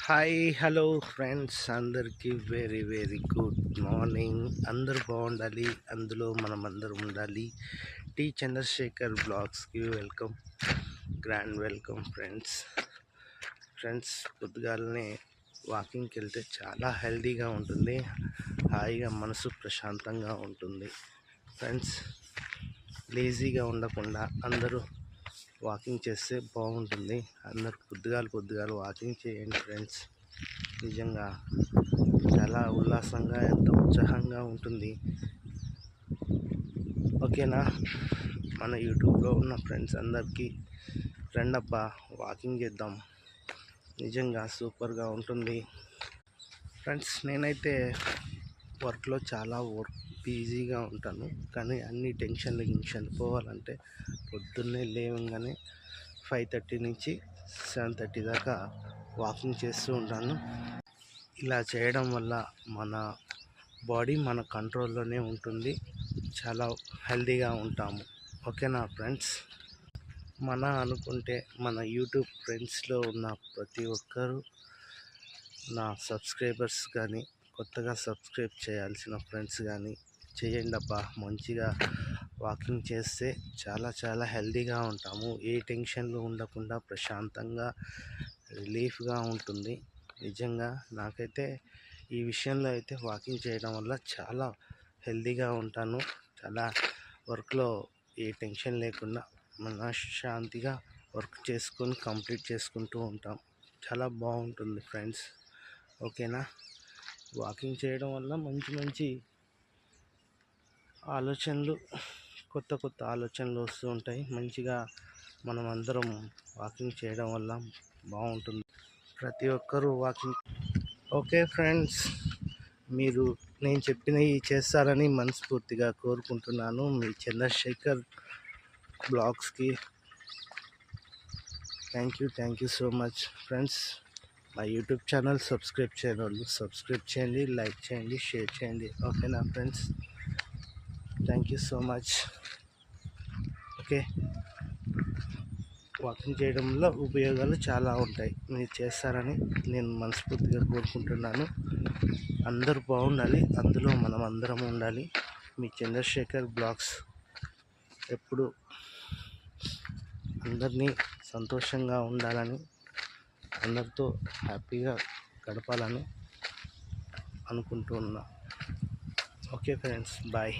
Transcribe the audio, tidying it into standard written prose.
Hi hello friends, అందరికీ very very good morning. అందరూ బాగుండాలి, అందులో మనం అందరం ఉండాలి. టీ చంద్రశేఖర్ బ్లాగ్స్కి వెల్కమ్, గ్రాండ్ వెల్కమ్ ఫ్రెండ్స్. పొద్దుగాలనే వాకింగ్కి వెళ్తే చాలా హెల్తీగా ఉంటుంది, హాయిగా మనసు ప్రశాంతంగా ఉంటుంది ఫ్రెండ్స్. లేజీగా ఉండకుండా అందరూ వాకింగ్ చేస్తే బాగుంటుంది. అందరు పొద్దుగాల వాకింగ్ చేయండి ఫ్రెండ్స్. నిజంగా చాలా ఉల్లాసంగా, ఎంత ఉత్సాహంగా ఉంటుంది. ఓకేనా? మన యూట్యూబ్లో ఉన్న ఫ్రెండ్స్ అందరికీ రండబ్బా, వాకింగ్ చేద్దాం. నిజంగా సూపర్గా ఉంటుంది ఫ్రెండ్స్. నేనైతే వర్క్లో చాలా బిజీగా ఉంటాను, కానీ అన్ని టెన్షన్ పోవాలంటే పొద్దున్నే లేవగానే 5:30 నుంచి 7:30 దాకా వాకింగ్ చేస్తూ ఉంటాను. ఇలా చేయడం వల్ల మన బాడీ మన కంట్రోల్లోనే ఉంటుంది, చాలా హెల్తీగా ఉంటాము. ఓకేనా ఫ్రెండ్స్? అనుకుంటే మన యూట్యూబ్ ఫ్రెండ్స్లో ఉన్న ప్రతి ఒక్కరూ, నా సబ్స్క్రైబర్స్ కానీ, కొత్తగా సబ్స్క్రైబ్ చేయాల్సిన ఫ్రెండ్స్ కానీ చేయండి అబ్బా. మంచిగా వాకింగ్ చేస్తే చాలా చాలా హెల్తీగా ఉంటాము. ఏ టెన్షన్లు ఉండకుండా ప్రశాంతంగా, రిలీఫ్గా ఉంటుంది. నిజంగా నాకైతే ఈ విషయంలో అయితే వాకింగ్ చేయడం వల్ల చాలా హెల్తీగా ఉంటాను. చాలా వర్క్లో ఏ టెన్షన్ లేకుండా మనశ్శాంతిగా వర్క్ చేసుకొని కంప్లీట్ చేసుకుంటూ ఉంటాం. చాలా బాగుంటుంది ఫ్రెండ్స్. ఓకేనా? వాకింగ్ చేయడం వల్ల మంచి మంచి ఆలోచనలు, కొత్త ఆలోచనలు వస్తూ ఉంటాయి. మంచిగా మనం అందరం వాకింగ్ చేయడం వల్ల బాగుంటుంది. ప్రతి ఒక్కరూ వాకింగ్. ఓకే ఫ్రెండ్స్, మీరు నేను చెప్పినవి చేస్తారని మనస్ఫూర్తిగా కోరుకుంటున్నాను. మీ చంద్రశేఖర్ బ్లాగ్స్కి thank you so much friends. మా యూట్యూబ్ ఛానల్ సబ్స్క్రైబ్ చేయని వాళ్ళు సబ్స్క్రైబ్ చేయండి, లైక్ చేయండి, షేర్ చేయండి. ఓకేనా friends? Thank you so much. Okay, walking చేయడం వల్ల ఉపయోగాలు చాలా ఉంటాయి. మీరు చేస్తారని నేను మనస్ఫూర్తిగా కోరుకుంటున్నాను. అందరూ బాగుండాలి, అందులో మనం అందరం ఉండాలి. మీ చంద్రశేఖర్ బ్లాగ్స్ ఎప్పుడు అందరినీ సంతోషంగా ఉండాలని, అందరితో హ్యాపీగా గడపాలని అనుకుంటున్నా. Okay friends, bye.